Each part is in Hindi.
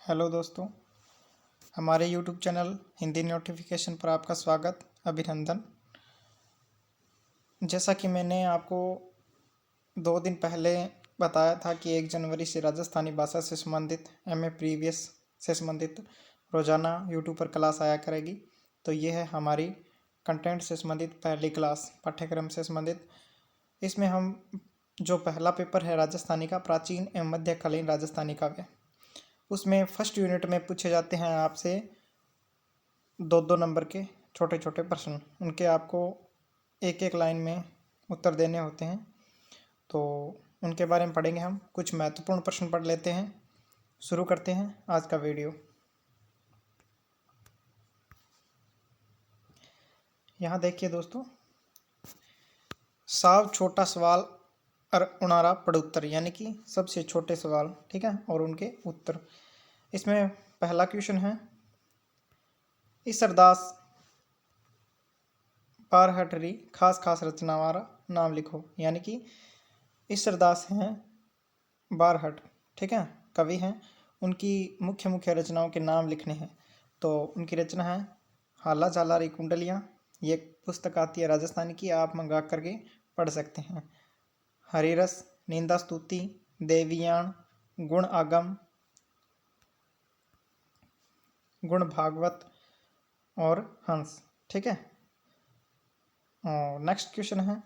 हेलो दोस्तों, हमारे यूट्यूब चैनल हिंदी नोटिफिकेशन पर आपका स्वागत, अभिनंदन। जैसा कि मैंने आपको 2 दिन पहले बताया था कि 1 जनवरी से राजस्थानी भाषा से संबंधित एमए प्रीवियस से संबंधित रोज़ाना यूट्यूब पर क्लास आया करेगी। तो ये है हमारी कंटेंट से संबंधित पहली क्लास, पाठ्यक्रम से संबंधित। इसमें हम जो पहला पेपर है राजस्थानी का, प्राचीन एवं मध्यकालीन राजस्थानी काव्य, उसमें फर्स्ट यूनिट में पूछे जाते हैं आपसे 2-2 नंबर के छोटे छोटे प्रश्न। उनके आपको एक एक लाइन में उत्तर देने होते हैं। तो उनके बारे में पढ़ेंगे हम। कुछ महत्वपूर्ण प्रश्न पढ़ लेते हैं। शुरू करते हैं आज का वीडियो। यहाँ देखिए दोस्तों, साव छोटा सवाल और उनारा पड़ुत्तर, यानी कि सबसे छोटे सवाल, ठीक है, और उनके उत्तर। इसमें पहला क्वेश्चन है, ईसरदास बारहटरी खास खास रचना वाला नाम लिखो। यानी कि ईसरदास हैं बारहट, ठीक है, कवि हैं। उनकी मुख्य मुख्य रचनाओं के नाम लिखने हैं। तो उनकी रचना है हाला झालारी कुंडलियाँ। ये पुस्तक आती है राजस्थानी की, आप मंगा करके पढ़ सकते हैं। हरिरस, निंदा स्तुति, देवियाण, गुण आगम, गुण भागवत और हंस, ठीक है। और नेक्स्ट क्वेश्चन है,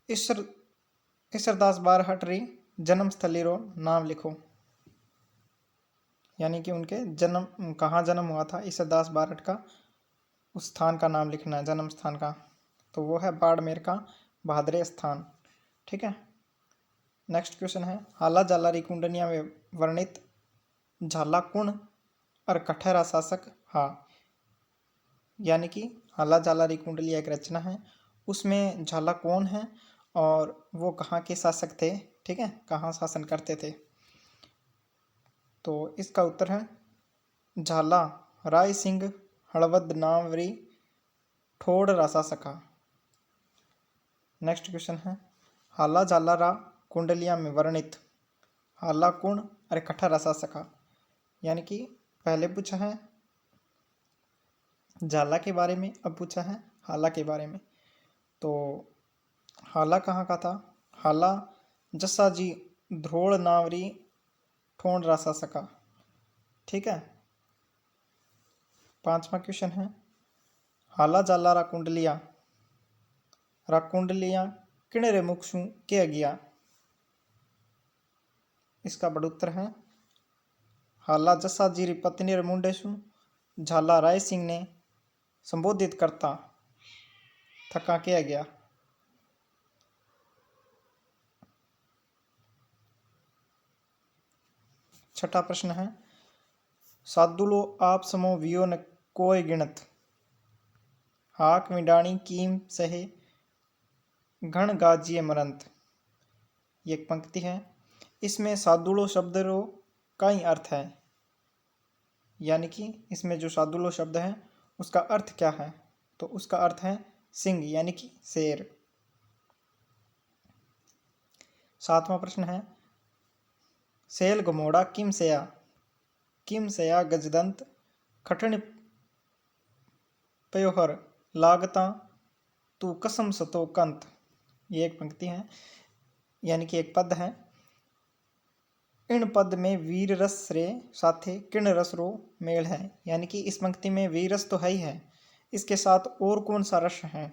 ईसरदास बारहटरी जन्म स्थली रो नाम लिखो। यानी कि उनके जन्म, कहाँ जन्म हुआ था ईसरदास बारहट का, उस स्थान का नाम लिखना है, जन्म स्थान का। तो वो है बाड़मेर का भादरे स्थान, ठीक है। नेक्स्ट क्वेश्चन है, हाला झालारी कुंडलियाँ में वर्णित झाला कुण और कठहरा शासक हा। यानी कि हाला झालारी कुंडलिया एक रचना है, उसमें झाला कौन है और वो कहाँ के शासक थे, ठीक है, कहाँ शासन करते थे। तो इसका उत्तर है झाला राय सिंह हड़वद नावरी ठोड़ रासा सका। नेक्स्ट क्वेश्चन है, हाला झालारा कुंडलिया में वर्णित हाला कुण और कठा रसा सका। यानी कि पहले पूछा है झाला के बारे में, अब पूछा है हाला के बारे में। तो हाला कहाँ का था? हाला जस्सा जी ध्रोड़ नावरी ठोड़ रासा सका, ठीक है। 5वां क्वेश्चन है, हाला झाला रा कुंडलिया किणे रे मुख शू के गया। इसका बड़ उत्तर है हाला जस्सा जी री पत्नी रे मुंडे शू झाला राय सिंह ने संबोधित करता थका किया गया। छठा प्रश्न है, सादुलो आप समो वियो न कोय गिणत हाक मिडाणी कीम सहे घण गाजिए मरंत। ये एक पंक्ति है। इसमें सादुलो शब्द रो कई अर्थ है। यानी कि इसमें जो सादुलो शब्द है उसका अर्थ क्या है? तो उसका अर्थ है सिंह, यानी कि शेर। 7वां प्रश्न है, सेल घमोड़ा किम सया गजदंत खटण पयोहर लागता तू कसम सतो कंत। ये एक पंक्ति है, यानी कि एक पद है। इन पद में वीर रस रे साथे किण रस रो मेल है। यानी कि इस पंक्ति में वीर रस तो है ही है, इसके साथ और कौन सा रस है?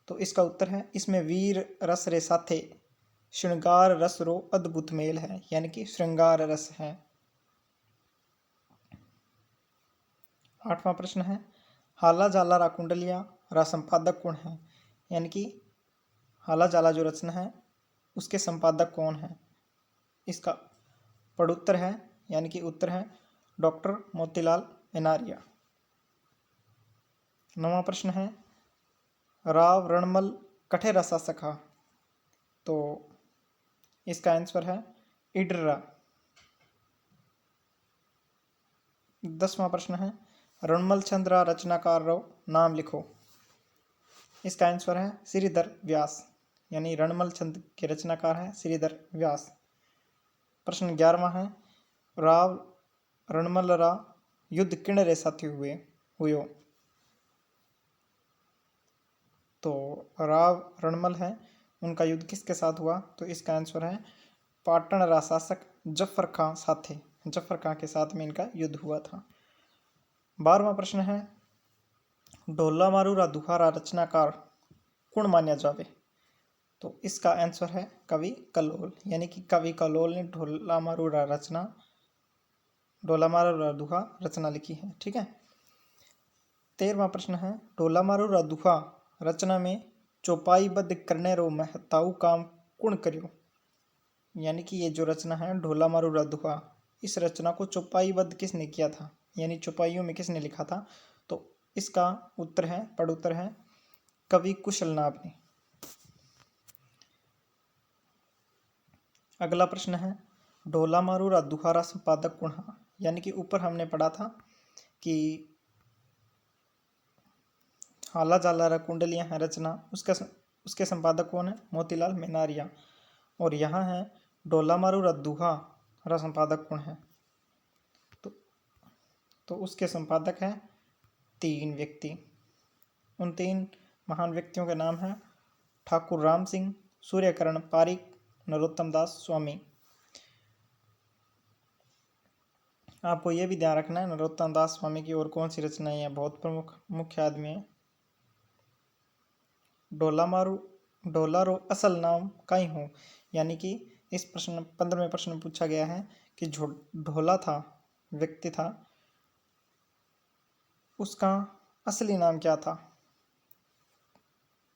तो इसका उत्तर है इसमें वीर रस रे साथे श्रृंगार रस रो अद्भुत मेल है, यानी कि श्रृंगार रस है। 8वां प्रश्न है, हाला झाला रा कुंडलिया रा संपादक कौन है? यानी कि हाला झाला जो रचना है उसके संपादक कौन है? इसका पड़ुत्तर है, यानी कि उत्तर है डॉक्टर मोतीलाल एनारिया। 9वां प्रश्न है, राव रणमल कठे रसा सखा। तो इसका आंसर है इडरा। 10वां प्रश्न है, रणमल चंद्रा रचनाकार रो नाम लिखो। इसका आंसर है श्रीधर व्यास, यानी रणमल चंद के रचनाकार है श्रीधर व्यास। प्रश्न 11वां है, राव रणमल रा युद्ध किण रे साथी हुयो। तो राव रणमल है, उनका युद्ध किसके साथ हुआ? तो इसका आंसर है पाटन रा शासक जफर खां साथे, जफर खां के साथ में इनका युद्ध हुआ था। 12वां प्रश्न है ढोला मारू रा दुहारा रचनाकार कौन मान्या जावे? तो इसका आंसर है कवि कलोल, यानी कि कवि कलोल ने ढोला मारू रा दुहा रचना लिखी है। ठीक है। 13वां प्रश्न है ढोला मारू रा दुहा रचना में चौपाईबद्ध करने रो महत्ताऊ काम कौन करियो? यानी कि ये जो रचना है ढोला मारू रा दुहा, इस रचना को चौपाईबद्ध किसने किया था, यानी चौपाइयों में किसने लिखा था? तो इसका उत्तर है, पड़उत्तर है कवि कुशलनाभ ने। अगला प्रश्न है ढोला मारू रा दुहारा संपादक कौन है? यानी कि ऊपर हमने पढ़ा था कि हाला जाला रा कुंडलियां है रचना, उसके संपादक कौन है? मोतीलाल मेनारिया। और यहाँ है ढोला मारू रा दुहा रा संपादक कौन है? तो उसके संपादक हैं 3 व्यक्ति। उन 3 महान व्यक्तियों के नाम हैं ठाकुर राम सिंह, सूर्यकरण पारिक, नरोत्तम दास स्वामी। आपको यह भी ध्यान रखना है नरोत्तम दास स्वामी की और कौन सी रचनाएं हैं, बहुत प्रमुख मुख्य आदमी है। ढोला रो असल नाम काई हो? यानी कि इस प्रश्न 15वें प्रश्न में पूछा गया है कि जो ढोला था, व्यक्ति था, उसका असली नाम क्या था?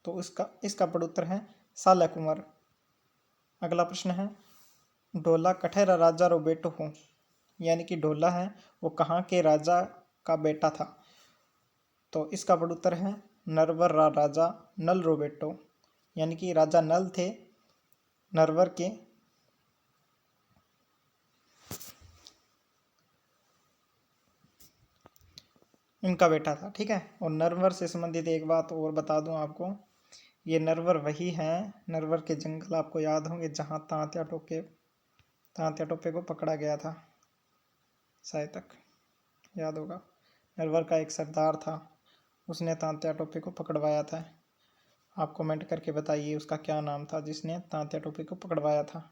तो इसका पड़उत्तर है साला कुंवर। अगला प्रश्न है ढोला कठेरा राजा रो बेटो हो? यानी कि ढोला है वो कहाँ के राजा का बेटा था? तो इसका पड़उत्तर है नरवर रा राजा नल रो बेटो, यानी कि राजा नल थे नरवर के इनका बेटा था। ठीक है। और नरवर से संबंधित एक बात और बता दूं आपको, ये नरवर वही है, नरवर के जंगल आपको याद होंगे जहाँ तांत्या टोपे को पकड़ा गया था, शायद तक याद होगा। नरवर का एक सरदार था, उसने तांत्या टोपे को पकड़वाया था। आप कमेंट करके बताइए उसका क्या नाम था जिसने तांत्या टोपे को पकड़वाया था।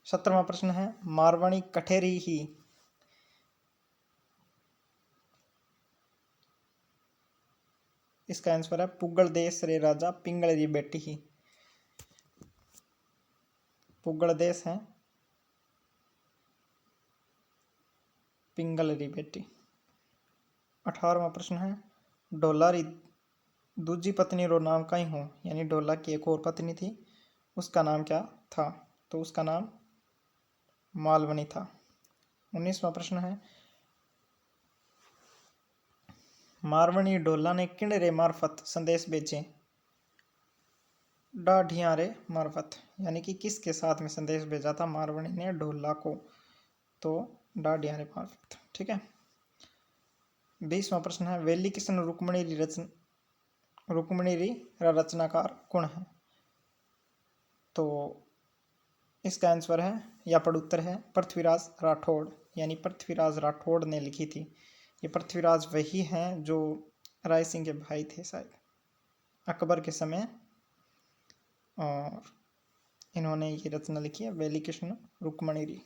17वां प्रश्न है मारवाणी कठेरी ही? इसका आंसर है पुगल देश रे राजा पिंगल री बेटी ही। पुगल देश है पिंगल री बेटी। 18वां प्रश्न है ढोला री दूजी पत्नी रो नाम कई हो? यानी ढोला की एक और पत्नी थी, उसका नाम क्या था? तो उसका नाम मालवनी था। 19वां प्रश्न है मारवणी ढोला ने किन रे मार्फत संदेश भेजे? डाढ़िया रे मार्फत, यानी कि किसके साथ में संदेश भेजा था मारवणी ने ढोला को? तो डाढ़िया रे मार्फत। ठीक है। 20वां प्रश्न है वेली किशन रुक्मणी री रचनाकार कौन है? तो इसका आंसर है या पड़उत्तर है पृथ्वीराज राठौड़, यानी पृथ्वीराज राठौड़ ने लिखी थी। ये पृथ्वीराज वही हैं जो राय सिंह के भाई थे शायद अकबर के समय, और इन्होंने ये रचना लिखी है वेली कृष्ण रुक्मणी री।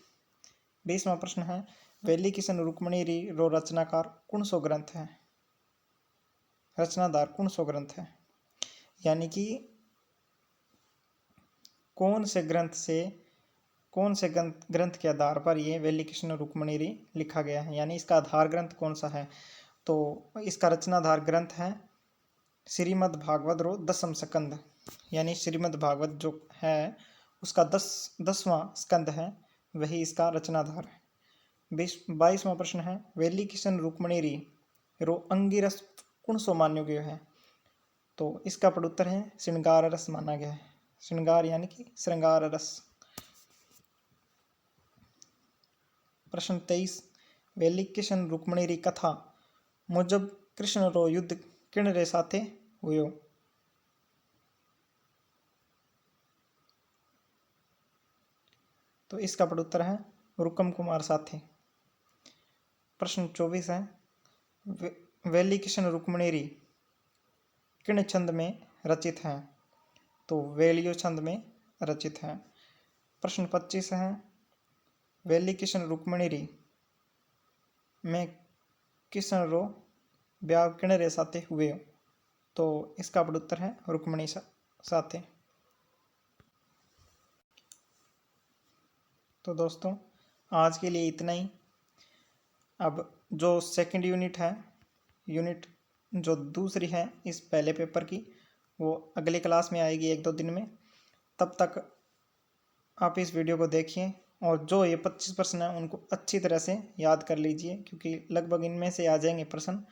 20वां प्रश्न है वेली किशन रुक्मणी री रो रचनाकार कौन सो ग्रंथ है? रचनादार कौन सो ग्रंथ है? यानी कि कौन से ग्रंथ के आधार पर ये वेली कृष्ण रुक्मणी री लिखा गया है, यानी इसका आधार ग्रंथ कौन सा है? तो इसका रचनाधार ग्रंथ है श्रीमद् भागवत रो 10वां स्कंद, यानी श्रीमद् भागवत जो है उसका 10वां स्कंद है, वही इसका रचनाधार है। 22वां प्रश्न है वेली किशन रुक्मणी री रो अंगिरस कौन सो मान्यो गयो है? तो इसका पड़उत्तर है श्रृंगार रस माना गया है। श्रृंगार यानी कि श्रृंगार रस। प्रश्न 23 वेली किशन रुक्मणी री कथा मुजब कृष्ण रो युद्ध किन रे साथे हुयो? तो इसका प्रत्युत्तर है रुकम कुमार साथी। प्रश्न 24 है वेली किशन रुक्मणीरी किन छंद में रचित हैं? तो वेलियो छंद में रचित है। प्रश्न 25 है वेली किशन रुक्मणीरी में किशन रो ब्याह किन रे साथे हुए? तो इसका प्रत्युत्तर है रुक्मणी साथे। तो दोस्तों आज के लिए इतना ही। अब जो सेकंड यूनिट है, यूनिट जो दूसरी है इस पहले पेपर की, वो अगले क्लास में आएगी 1-2 दिन में। तब तक आप इस वीडियो को देखिए और जो ये 25 प्रश्न हैं उनको अच्छी तरह से याद कर लीजिए, क्योंकि लगभग इनमें से आ जाएंगे प्रश्न,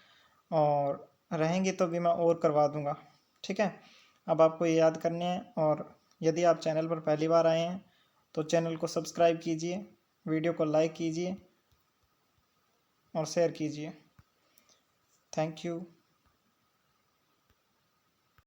और रहेंगे तो भी मैं और करवा दूंगा। ठीक है, अब आपको ये याद करने हैं। और यदि आप चैनल पर पहली बार आए हैं तो चैनल को सब्सक्राइब कीजिए, वीडियो को लाइक कीजिए और शेयर कीजिए। Thank you.